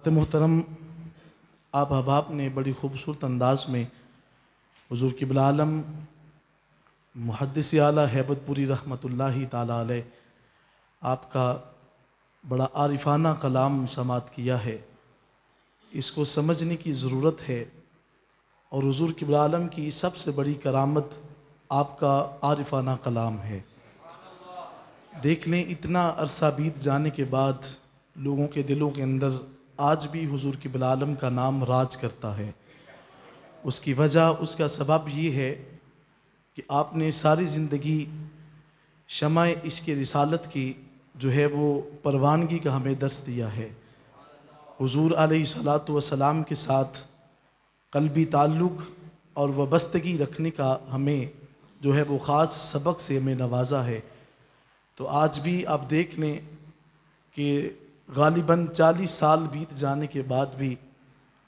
محترم، آپ احباب نے بڑی خوبصورت انداز میں حضور قبلہ عالم محدث اعلیٰ ہیبت پوری رحمۃ اللہ تعالی علیہ آپ کا بڑا عارفانہ کلام سماعت کیا ہے۔ اس کو سمجھنے کی ضرورت ہے، اور حضور قبلہ عالم کی سب سے بڑی کرامت آپ کا عارفانہ کلام ہے۔ دیکھ لیں، اتنا عرصہ بیت جانے کے بعد لوگوں کے دلوں کے اندر آج بھی حضور قبلہ عالم کا نام راج کرتا ہے۔ اس کی وجہ، اس کا سبب یہ ہے کہ آپ نے ساری زندگی شمع عشق رسالت کی جو ہے وہ پروانگی کا ہمیں درس دیا ہے۔ حضور علیہ الصلوۃ والسلام کے ساتھ قلبی تعلق اور وابستگی رکھنے کا ہمیں جو ہے وہ خاص سبق سے ہمیں نوازا ہے۔ تو آج بھی آپ دیکھ لیں کہ غالباً 40 سال بیت جانے کے بعد بھی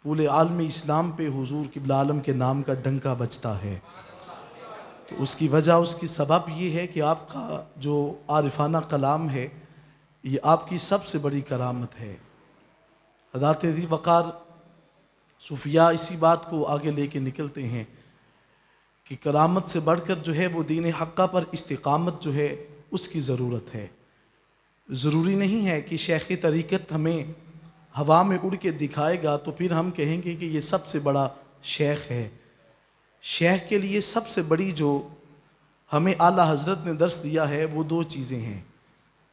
پورے عالم اسلام پہ حضور قبلہ عالم کے نام کا ڈنکا بجتا ہے۔ تو اس کی وجہ، اس کی سبب یہ ہے کہ آپ کا جو عارفانہ کلام ہے یہ آپ کی سب سے بڑی کرامت ہے۔ حضرات ذی وقار صوفیاء اسی بات کو آگے لے کے نکلتے ہیں کہ کرامت سے بڑھ کر جو ہے وہ دین حقہ پر استقامت جو ہے اس کی ضرورت ہے۔ ضروری نہیں ہے کہ شیخ طریقت ہمیں ہوا میں اڑ کے دکھائے گا تو پھر ہم کہیں گے کہ یہ سب سے بڑا شیخ ہے۔ شیخ کے لیے سب سے بڑی جو ہمیں اعلیٰ حضرت نے درس دیا ہے وہ دو چیزیں ہیں۔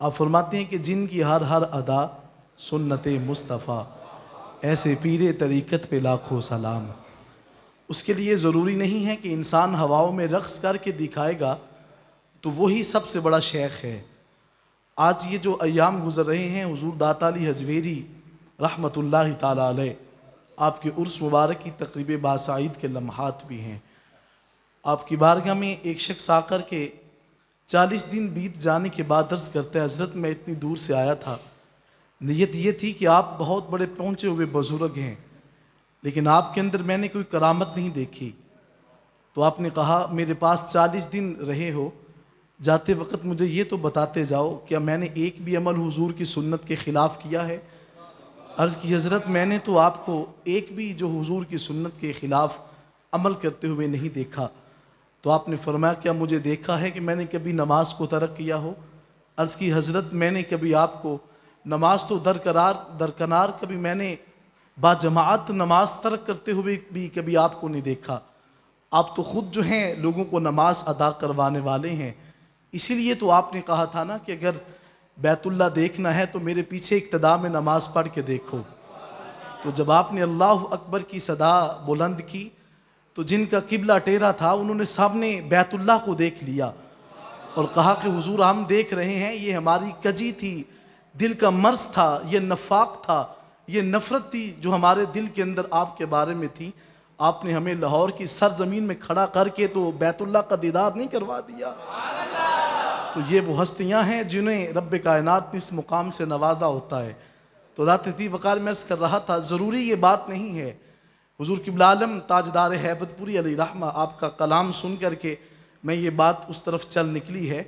آپ فرماتے ہیں کہ جن کی ہر ہر ادا سنت مصطفیٰ، ایسے پیر طریقت پہ لاکھوں سلام۔ اس کے لیے ضروری نہیں ہے کہ انسان ہواؤں میں رقص کر کے دکھائے گا تو وہی سب سے بڑا شیخ ہے۔ آج یہ جو ایام گزر رہے ہیں، حضور داتا علی حجویری رحمۃ اللہ تعالی علیہ آپ کے عرس مبارک کی تقریب باسعید کے لمحات بھی ہیں۔ آپ کی بارگاہ میں ایک شخص آ کر کے 40 دن بیت جانے کے بعد عرض کرتے ہیں، حضرت میں اتنی دور سے آیا تھا، نیت یہ تھی کہ آپ بہت بڑے پہنچے ہوئے بزرگ ہیں، لیکن آپ کے اندر میں نے کوئی کرامت نہیں دیکھی۔ تو آپ نے کہا میرے پاس 40 دن رہے ہو، جاتے وقت مجھے یہ تو بتاتے جاؤ کیا میں نے ایک بھی عمل حضور کی سنت کے خلاف کیا ہے؟ عرض کی حضرت میں نے تو آپ کو ایک بھی جو حضور کی سنت کے خلاف عمل کرتے ہوئے نہیں دیکھا۔ تو آپ نے فرمایا کیا مجھے دیکھا ہے کہ میں نے کبھی نماز کو ترک کیا ہو؟ عرض کی حضرت میں نے کبھی آپ کو نماز تو درکنار کبھی میں نے با جماعت نماز ترک کرتے ہوئے بھی کبھی آپ کو نہیں دیکھا۔ آپ تو خود جو ہیں لوگوں کو نماز ادا کروانے والے ہیں، اسی لیے تو آپ نے کہا تھا نا کہ اگر بیت اللہ دیکھنا ہے تو میرے پیچھے اقتداء میں نماز پڑھ کے دیکھو۔ تو جب آپ نے اللہ اکبر کی صدا بلند کی تو جن کا قبلہ ٹیڑھا تھا انہوں نے سامنے بیت اللہ کو دیکھ لیا اور کہا کہ حضور ہم دیکھ رہے ہیں، یہ ہماری کجی تھی، دل کا مرض تھا، یہ نفاق تھا، یہ نفرت تھی جو ہمارے دل کے اندر آپ کے بارے میں تھی۔ آپ نے ہمیں لاہور کی سرزمین میں کھڑا کر کے تو بیت اللہ کا دیدار نہیں کروا دیا۔ تو یہ وہ ہستیاں ہیں جنہیں رب کائنات نے اس مقام سے نوازا ہوتا ہے۔ تو ذات ذی وقار میں عرض کر رہا تھا، ضروری یہ بات نہیں ہے۔ حضور قبلہ عالم تاجدار ہیبت پوری علیہ رحمہ آپ کا کلام سن کر کے میں یہ بات اس طرف چل نکلی ہے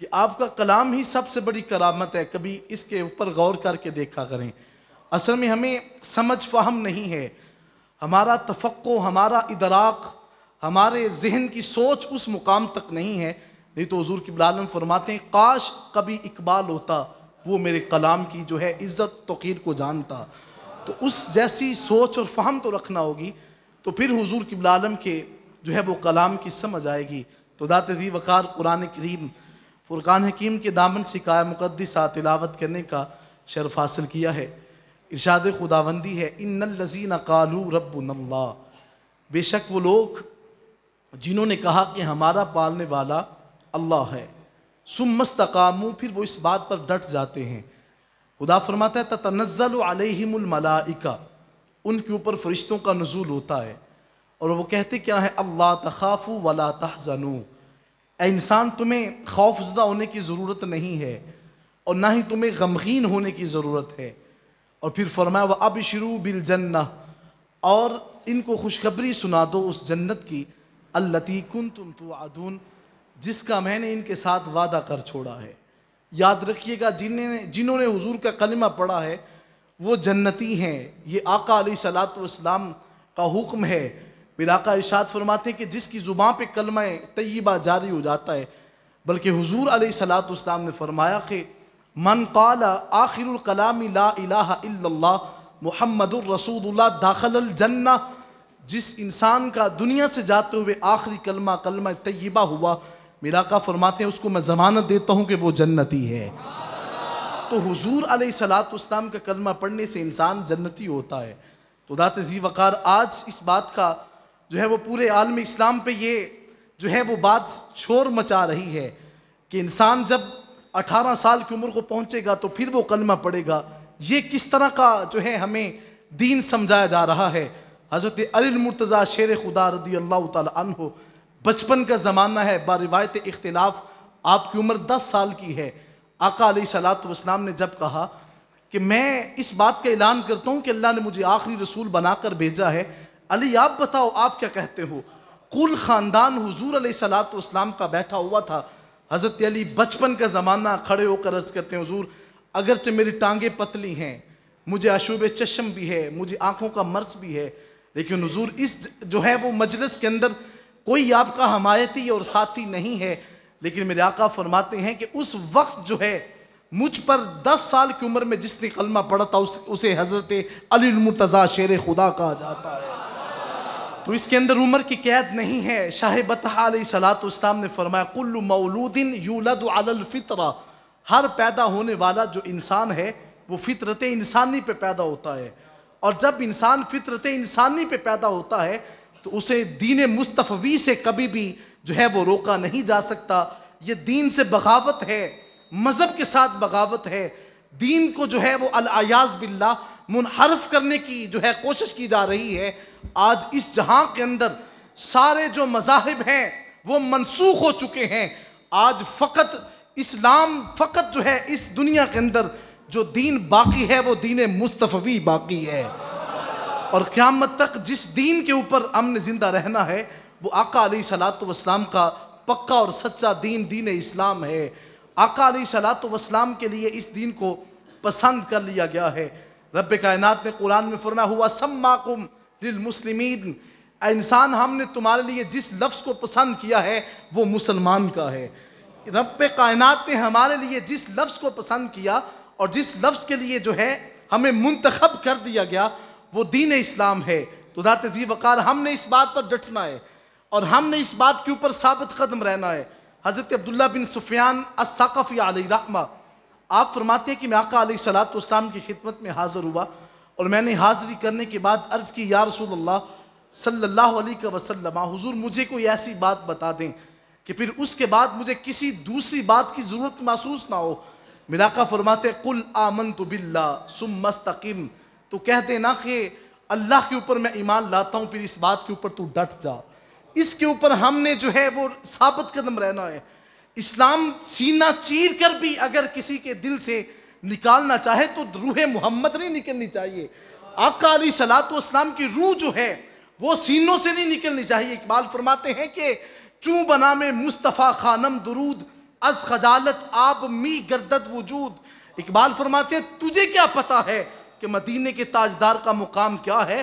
کہ آپ کا کلام ہی سب سے بڑی کرامت ہے۔ کبھی اس کے اوپر غور کر کے دیکھا کریں۔ اصل میں ہمیں سمجھ فہم نہیں ہے، ہمارا تفقہ، ہمارا ادراک، ہمارے ذہن کی سوچ اس مقام تک نہیں ہے۔ نہیں تو حضور قبلہ عالم فرماتے ہیں کاش کبھی اقبال ہوتا، وہ میرے کلام کی جو ہے عزت توقیر کو جانتا۔ تو اس جیسی سوچ اور فہم تو رکھنا ہوگی، تو پھر حضور قبلہ عالم کے جو ہے وہ کلام کی سمجھ آئے گی۔ تو ذات ذی وقار قرآن کریم فرقان حکیم کے دامن سکھایا مقدسہ تلاوت کرنے کا شرف حاصل کیا ہے۔ ارشاد خداوندی ہے، ان الذین قالوا ربنا اللہ، بے شک وہ لوگ جنہوں نے کہا کہ ہمارا پالنے والا اللہ ہے، ثم استقاموا، پھر وہ اس بات پر ڈٹ جاتے ہیں۔ خدا فرماتا ہے تتنزل علیہم الملائکہ، ان کے اوپر فرشتوں کا نزول ہوتا ہے، اور وہ کہتے کیا ہے، اللہ تخافوا ولا تحزنوا، اے انسان تمہیں خوف زدہ ہونے کی ضرورت نہیں ہے اور نہ ہی تمہیں غمگین ہونے کی ضرورت ہے۔ اور پھر فرمایا وَأَبْشِرُوا بِالْجَنَّةِ، اور ان کو خوشخبری سنا دو اس جنت کی، الَّتِي كُنْتُمْ تُوعَدُونَ، جس کا میں نے ان کے ساتھ وعدہ کر چھوڑا ہے۔ یاد رکھیے گا جنہوں نے حضور کا کلمہ پڑھا ہے وہ جنتی ہیں. یہ آقا علیہ الصلوۃ والسلام کا حکم ہے. میرے آقا ارشاد فرماتے ہیں کہ جس کی زبان پہ کلمہ طیبہ جاری ہو جاتا ہے، بلکہ حضور علیہ الصلوۃ والسلام نے فرمایا کہ من قال آخر الکلام لا الہ الا اللہ محمد الرسول اللہ داخل الجنہ، جس انسان کا دنیا سے جاتے ہوئے آخری کلمہ کلمہ طیبہ ہوا، میرا آقا فرماتے ہیں اس کو میں ضمانت دیتا ہوں کہ وہ جنتی ہے. تو حضور علیہ الصلوۃ والسلام کا کلمہ پڑھنے سے انسان جنتی ہوتا ہے. تو ذات ذی وقار آج اس بات کا جو ہے وہ پورے عالم اسلام پہ یہ جو ہے وہ بات شور مچا رہی ہے کہ انسان جب 18 سال کی عمر کو پہنچے گا تو پھر وہ کلمہ پڑھے گا. یہ کس طرح کا جو ہے ہمیں دین سمجھایا جا رہا ہے. حضرت علی المرتضیٰ شیر خدا رضی اللہ تعالی عنہ، بچپن کا زمانہ ہے، با روایت اختلاف آپ کی عمر 10 سال کی ہے. آقا علیہ الصلوۃ والسلام نے جب کہا کہ میں اس بات کا اعلان کرتا ہوں کہ اللہ نے مجھے آخری رسول بنا کر بھیجا ہے، علی آپ بتاؤ آپ کیا کہتے ہو. کل خاندان حضور علیہ الصلوۃ والسلام کا بیٹھا ہوا تھا. حضرت علی بچپن کا زمانہ کھڑے ہو کر عرض کرتے ہیں حضور اگرچہ میری ٹانگیں پتلی ہیں، مجھے عشوب چشم بھی ہے، مجھے آنکھوں کا مرض بھی ہے، لیکن حضور اس جو ہے وہ مجلس کے اندر کوئی آپ کا حمایتی اور ساتھی نہیں ہے. لیکن میرے آقا فرماتے ہیں کہ اس وقت جو ہے مجھ پر 10 سال کی عمر میں جس نے کلمہ پڑھا تھا اسے حضرت علی المرتضیٰ شیر خدا کہا جاتا ہے. تو اس کے اندر عمر کی قید نہیں ہے. شاہ بطحہ علیہ الصلوۃ والسلام نے فرمایا کل مولود یولد علی الفطرہ، ہر پیدا ہونے والا جو انسان ہے وہ فطرت انسانی پہ پیدا ہوتا ہے. اور جب انسان فطرت انسانی پہ پیدا ہوتا ہے تو اسے دین مصطفی سے کبھی بھی جو ہے وہ روکا نہیں جا سکتا. یہ دین سے بغاوت ہے، مذہب کے ساتھ بغاوت ہے. دین کو جو ہے وہ العیاذ باللہ منحرف کرنے کی جو ہے کوشش کی جا رہی ہے. آج اس جہاں کے اندر سارے جو مذاہب ہیں وہ منسوخ ہو چکے ہیں. آج فقط اسلام فقط جو ہے اس دنیا کے اندر جو دین باقی ہے وہ دین مصطفی باقی ہے. اور قیامت تک جس دین کے اوپر ہم نے زندہ رہنا ہے وہ آقا علیہ الصلوۃ والسلام کا پکا اور سچا دین دین اسلام ہے. آقا علیہ الصلوۃ والسلام کے لیے اس دین کو پسند کر لیا گیا ہے. رب کائنات نے قرآن میں فرمایا ہوا سماکم للمسلمین، اے انسان ہم نے تمہارے لیے جس لفظ کو پسند کیا ہے وہ مسلمان کا ہے. رب کائنات نے ہمارے لیے جس لفظ کو پسند کیا اور جس لفظ کے لیے جو ہے ہمیں منتخب کر دیا گیا وہ دین اسلام ہے. تو ذات ذی وقار ہم نے اس بات پر ڈٹنا ہے اور ہم نے اس بات کے اوپر ثابت قدم رہنا ہے. حضرت عبداللہ بن سفیان الثقفی علیہ رحمہ آپ فرماتے ہیں کہ میں آقا علیہ الصلوۃ والسلام کی خدمت میں حاضر ہوا اور میں نے حاضری کرنے کے بعد عرض کی یا رسول اللہ صلی اللہ علیہ وسلم، حضور مجھے کوئی ایسی بات بتا دیں کہ پھر اس کے بعد مجھے کسی دوسری بات کی ضرورت محسوس نہ ہو. میرا آقا فرماتے قل آمنت باللہ ثم استقم، تو کہہ دینا کہ اللہ کے اوپر میں ایمان لاتا ہوں، پھر اس بات کے اوپر تو ڈٹ جا. اس کے اوپر ہم نے جو ہے وہ ثابت قدم رہنا ہے. اسلام سینہ چیر کر بھی اگر کسی کے دل سے نکالنا چاہے تو روح محمد نہیں نکلنی چاہیے. آقا علیہ الصلوۃ والسلام کی روح جو ہے وہ سینوں سے نہیں نکلنی چاہیے. اقبال فرماتے ہیں کہ چوں بنا میں مصطفیٰ خانم درود، از خجالت آب می گردد وجود. اقبال فرماتے ہیں تجھے کیا پتا ہے کہ مدینے کے تاجدار کا مقام کیا ہے،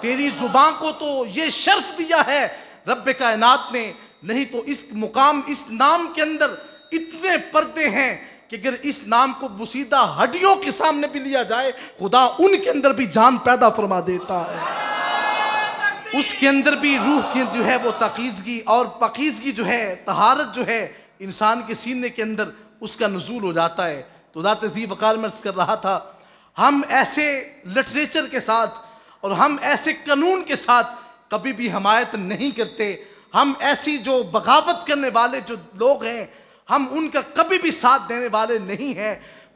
تیری زبان کو تو یہ شرف دیا ہے رب کائنات نے، نہیں تو اس مقام اس نام کے اندر اتنے پردے ہیں کہ اگر اس نام کو بوسیدہ ہڈیوں کے سامنے بھی لیا جائے خدا ان کے اندر بھی جان پیدا فرما دیتا ہے. اس کے اندر بھی روح کی جو ہے وہ تقیزگی اور پاکیزگی جو ہے طہارت جو ہے انسان کے سینے کے اندر اس کا نزول ہو جاتا ہے. تو ذات ذی وقار میں عرض کر رہا تھا ہم ایسے لٹریچر کے ساتھ اور ہم ایسے قانون کے ساتھ کبھی بھی حمایت نہیں کرتے. ہم ایسی جو بغاوت کرنے والے جو لوگ ہیں ہم ان کا کبھی بھی ساتھ دینے والے نہیں ہیں.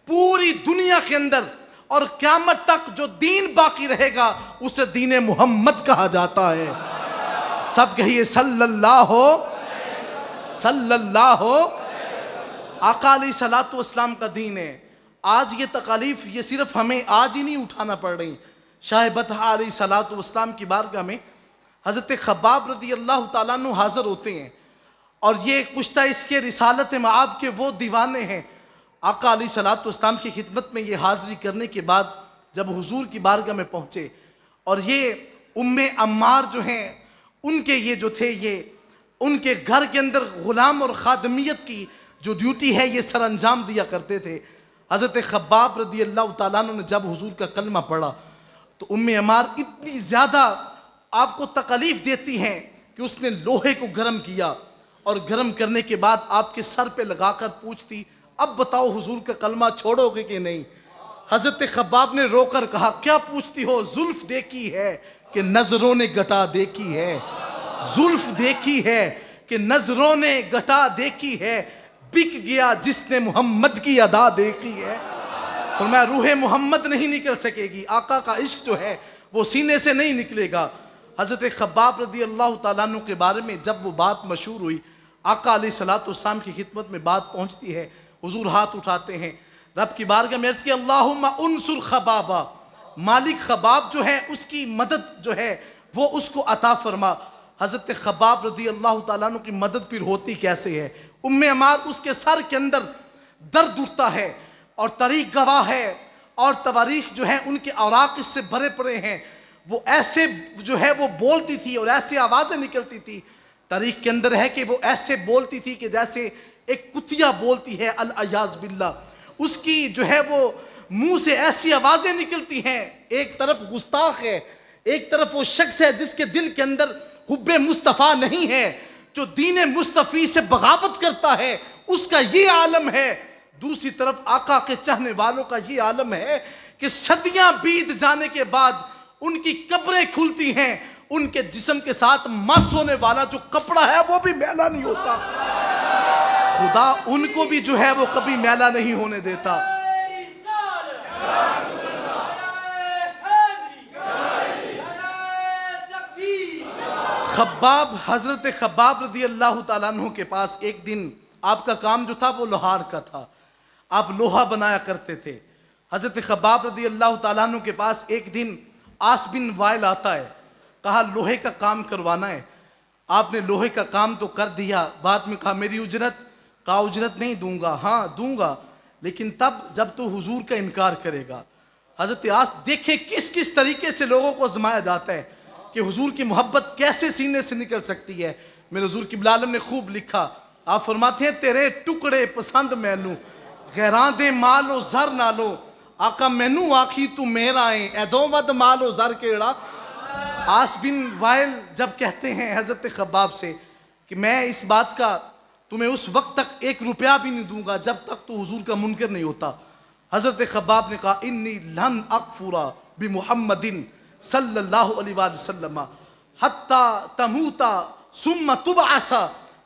پوری دنیا کے اندر اور قیامت تک جو دین باقی رہے گا اسے دین محمد کہا جاتا ہے. سب کہیے صلی اللہ آقا علیہ الصلوۃ والسلام کا دین ہے. آج یہ تکالیف یہ صرف ہمیں آج ہی نہیں اٹھانا پڑ رہی. شاہ بطحہ علیہ الصلوۃ والسلام کی بارگاہ میں حضرت خباب رضی اللہ تعالیٰ عنہ حاضر ہوتے ہیں اور یہ کشتہ اس کے رسالت معاب کے وہ دیوانے ہیں. آقا علیہ الصلوۃ والسلام کی خدمت میں یہ حاضری کرنے کے بعد جب حضور کی بارگاہ میں پہنچے اور یہ عمار جو ہیں ان کے یہ جو تھے یہ ان کے گھر کے اندر غلام اور خادمیت کی جو ڈیوٹی ہے یہ سر انجام دیا کرتے تھے. حضرت خباب رضی اللہ تعالیٰ عنہ نے جب حضور کا کلمہ پڑھا تو عمار اتنی زیادہ آپ کو تکلیف دیتی ہیں کہ اس نے لوہے کو گرم کیا اور گرم کرنے کے بعد آپ کے سر پہ لگا کر پوچھتی اب بتاؤ حضور کا کلمہ چھوڑو گے کہ نہیں. حضرت خباب نے رو کر کہا کیا پوچھتی ہو؟ زلف دیکھی ہے کہ نظروں نے گٹا دیکھی ہے، زلف دیکھی ہے کہ نظروں نے گٹا دیکھی ہے، بک گیا جس نے محمد کی ادا دیکھی ہے. فرمایا روح محمد نہیں نکل سکے گی، آقا کا عشق جو ہے وہ سینے سے نہیں نکلے گا. حضرت خباب رضی اللہ تعالیٰ عنہ کے بارے میں جب وہ بات مشہور ہوئی، آقا علیہ السلام کی خدمت میں بات پہنچتی ہے، حضور ہاتھ اٹھاتے ہیں رب کی بارگاہ میں عرض کی اللہم انصر خبابا، مالک خباب جو ہے اس کی مدد جو ہے وہ اس کو عطا فرما. حضرت خباب رضی اللہ تعالیٰ عنہ کی مدد پھر ہوتی کیسے ہے؟ عمار اس کے سر کے اندر درد اٹھتا ہے اور تاریخ گواہ ہے اور تواریخ جو ہے ان کے اوراق اس سے بھرے پڑے ہیں. وہ ایسے جو ہے وہ بولتی تھی اور ایسے آوازیں نکلتی تھی، تاریخ کے اندر ہے کہ وہ ایسے بولتی تھی کہ جیسے ایک کتیا بولتی ہے، العیاذ باللہ. اس کی جو ہے وہ منہ سے ایسی آوازیں نکلتی ہیں، ایک طرف گستاخ ہے، ایک طرف وہ شخص ہے جس کے دل کے اندر حب مصطفیٰ نہیں ہے، جو دین مصطفی سے بغاوت کرتا ہے، اس کا یہ عالم ہے. دوسری طرف آقا کے چاہنے والوں کا یہ عالم ہے کہ صدیاں بیت جانے کے بعد ان کی قبریں کھلتی ہیں، ان کے جسم کے ساتھ مس ہونے والا جو کپڑا ہے وہ بھی میلا نہیں ہوتا. خدا ان کو بھی جو ہے وہ کبھی میلا نہیں ہونے دیتا. حضرت خباب رضی اللہ تعالیٰ عنہ کے پاس ایک دن آپ کا کام جو تھا وہ لوہار کا تھا، آپ لوہا بنایا کرتے تھے. حضرت خباب رضی اللہ تعالیٰ عنہ کے پاس ایک دن آس بن وائل آتا ہے، کہا لوہے کا کام کروانا ہے. آپ نے لوہے کا کام تو کر دیا، بعد میں کہا میری اجرت؟ کہا اجرت نہیں دوں گا. ہاں دوں گا لیکن تب جب تو حضور کا انکار کرے گا. حضرت آس دیکھیں کس کس طریقے سے لوگوں کو آزمایا جاتا ہے کہ حضور کی محبت کیسے سینے سے نکل سکتی ہے. میرے حضور قبلہ عالم نے خوب لکھا، آپ فرماتے ہیں تیرے ٹکڑے پسند مینو غیراں دے مال و زر نالو، آقا مینو آخی تو میرا ہے اے دو ود مال و زر کیڑا. آس بن وائل جب کہتے ہیں حضرت خباب سے کہ میں اس بات کا تمہیں اس وقت تک 1 روپیہ بھی نہیں دوں گا جب تک تو حضور کا منکر نہیں ہوتا. حضرت خباب نے کہا انی لن اکفرا بمحمد صلی اللہ علیہ وآلہ وسلم حتی تموتا ثم تبعث.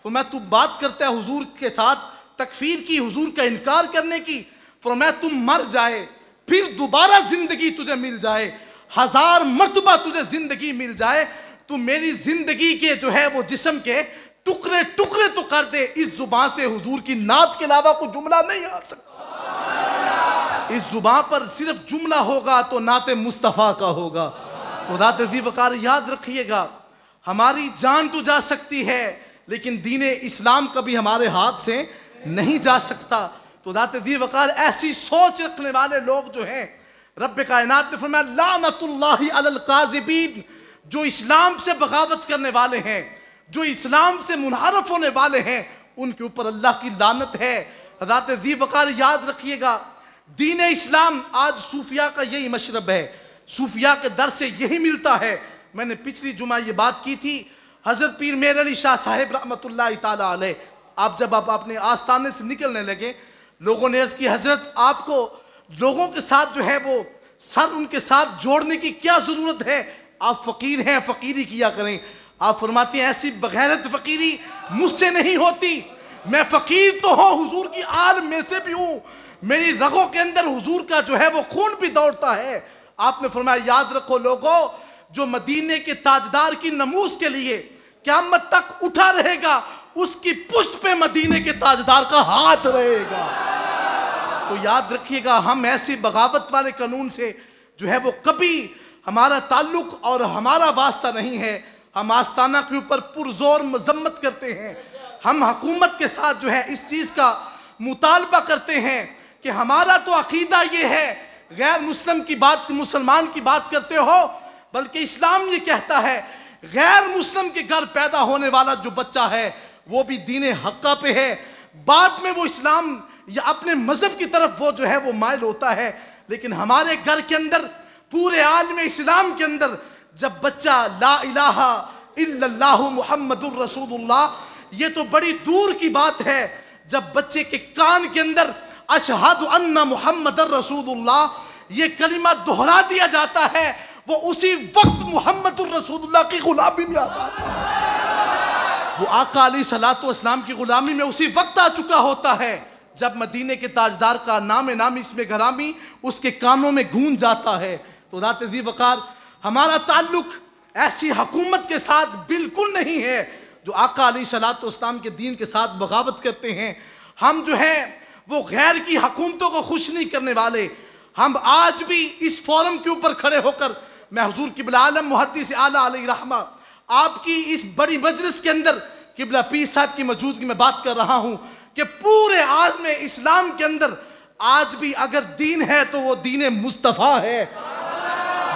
فرمایا تو بات کرتا ہے حضور کے ساتھ تکفیر کی، حضور کا انکار کرنے کی. فرمایا تم مر جائے پھر دوبارہ زندگی تجھے مل جائے، 1000 مرتبہ تجھے زندگی مل جائے، تو میری زندگی کے جو ہے وہ جسم کے ٹکڑے ٹکڑے تو کر دے، اس زبان سے حضور کی نعت کے علاوہ کوئی جملہ نہیں آ سکتا. اس زبان پر صرف جملہ ہوگا تو نعت مصطفیٰ کا ہوگا. تو ذات ذی وقار یاد رکھیے گا، ہماری جان تو جا سکتی ہے لیکن دین اسلام کبھی ہمارے ہاتھ سے نہیں جا سکتا. تو ذات ذی وقار ایسی سوچ رکھنے والے لوگ جو ہیں، رب کائنات نے فرمایا لعنت اللہ علی القاذبین، جو اسلام سے بغاوت کرنے والے ہیں، جو اسلام سے منحرف ہونے والے ہیں، ان کے اوپر اللہ کی لعنت ہے. ذات ذی وقار یاد رکھیے گا، دین اسلام آج صوفیاء کا یہی مشرب ہے، صوفیاء کے در سے یہی ملتا ہے. میں نے پچھلی جمعہ یہ بات کی تھی، حضرت پیر مہر علی شاہ صاحب رحمۃ اللہ تعالی علیہ، جب آپ اپنے آستانے سے نکلنے لگے، لوگوں نے عرض کی حضرت آپ کو لوگوں کے ساتھ جو ہے وہ سر ان کے ساتھ جوڑنے کی کیا ضرورت ہے، آپ فقیر ہیں فقیری کیا کریں. آپ فرماتے ہیں ایسی بغیرت فقیری مجھ سے نہیں ہوتی، میں فقیر تو ہوں حضور کی آل میں سے بھی ہوں، میری رگوں کے اندر حضور کا جو ہے وہ خون بھی دوڑتا ہے. آپ نے فرمایا یاد رکھو لوگوں، جو مدینے کے تاجدار کی نموز کے لیے قیامت تک اٹھا رہے گا، اس کی پشت پہ مدینے کے تاجدار کا ہاتھ رہے گا. تو یاد رکھیے گا، ہم ایسی بغاوت والے قانون سے جو ہے وہ کبھی ہمارا تعلق اور ہمارا واسطہ نہیں ہے. ہم آستانہ کے اوپر پرزور مذمت کرتے ہیں، ہم حکومت کے ساتھ جو ہے اس چیز کا مطالبہ کرتے ہیں کہ ہمارا تو عقیدہ یہ ہے غیر مسلمان کی بات کرتے ہو، بلکہ اسلام یہ کہتا ہے غیر مسلم کے گھر پیدا ہونے والا جو بچہ ہے وہ بھی دین حقہ پہ ہے، بعد میں وہ اسلام یا اپنے مذہب کی طرف وہ جو ہے وہ مائل ہوتا ہے. لیکن ہمارے گھر کے اندر، پورے عالم اسلام کے اندر، جب بچہ لا الہ الا اللہ محمد الرسول اللہ، یہ تو بڑی دور کی بات ہے، جب بچے کے کان کے اندر اشہد ان محمد الرسول اللہ یہ کلمہ دہرا دیا جاتا ہے، وہ اسی وقت محمد الرسول اللہ کی غلامی میں آ جاتا ہے. وہ آقا علیہ الصلوۃ والسلام کی غلامی میں اسی وقت آ چکا ہوتا ہے جب مدینے کے تاجدار کا نام نامی اس میں گرامی اس کے کانوں میں گونج جاتا ہے. تو ذات ذی وقار، ہمارا تعلق ایسی حکومت کے ساتھ بالکل نہیں ہے جو آقا علیہ الصلوۃ والسلام کے دین کے ساتھ بغاوت کرتے ہیں. ہم جو ہیں وہ غیر کی حکومتوں کو خوش نہیں کرنے والے. ہم آج بھی اس فورم کے اوپر کھڑے ہو کر، میں حضور قبلہ عالم محدث اعلیٰ علیہ رحمہ آپ کی اس بڑی مجلس کے اندر قبلہ پیر صاحب کی موجودگی میں بات کر رہا ہوں کہ پورے عالم اسلام کے اندر آج بھی اگر دین ہے تو وہ دین مصطفیٰ ہے،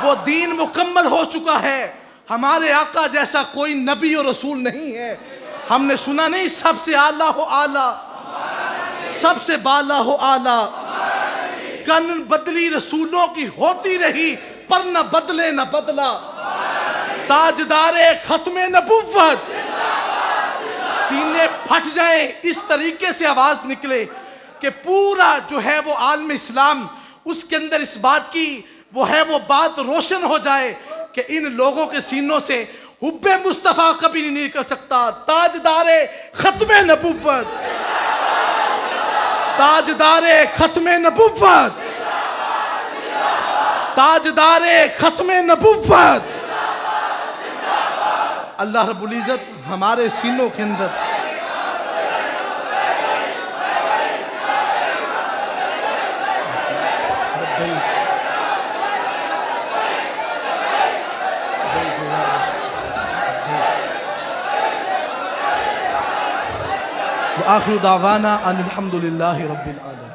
وہ دین مکمل ہو چکا ہے. ہمارے آقا جیسا کوئی نبی اور رسول نہیں ہے. ہم نے سنا نہیں سب سے اعلیٰ ہو اعلیٰ، سب سے بالا ہو اعلیٰ، کن بدلی رسولوں کی ہوتی رہی پر نہ بدلے نہ بدلا، تاجدار ختم نبوت. سینے پھٹ جائیں، اس طریقے سے آواز نکلے کہ پورا جو ہے وہ عالم اسلام اس کے اندر اس بات کی وہ ہے وہ بات روشن ہو جائے کہ ان لوگوں کے سینوں سے حب مصطفیٰ کبھی نہیں نکل سکتا. تاجدار ختم نبوت، تاجدار ختم نبوت، تاجدار ختم نبوت. اللہ رب العزت ہمارے سینوں کے اندر وآخر دعوانا ان الحمد للہ رب العالمین.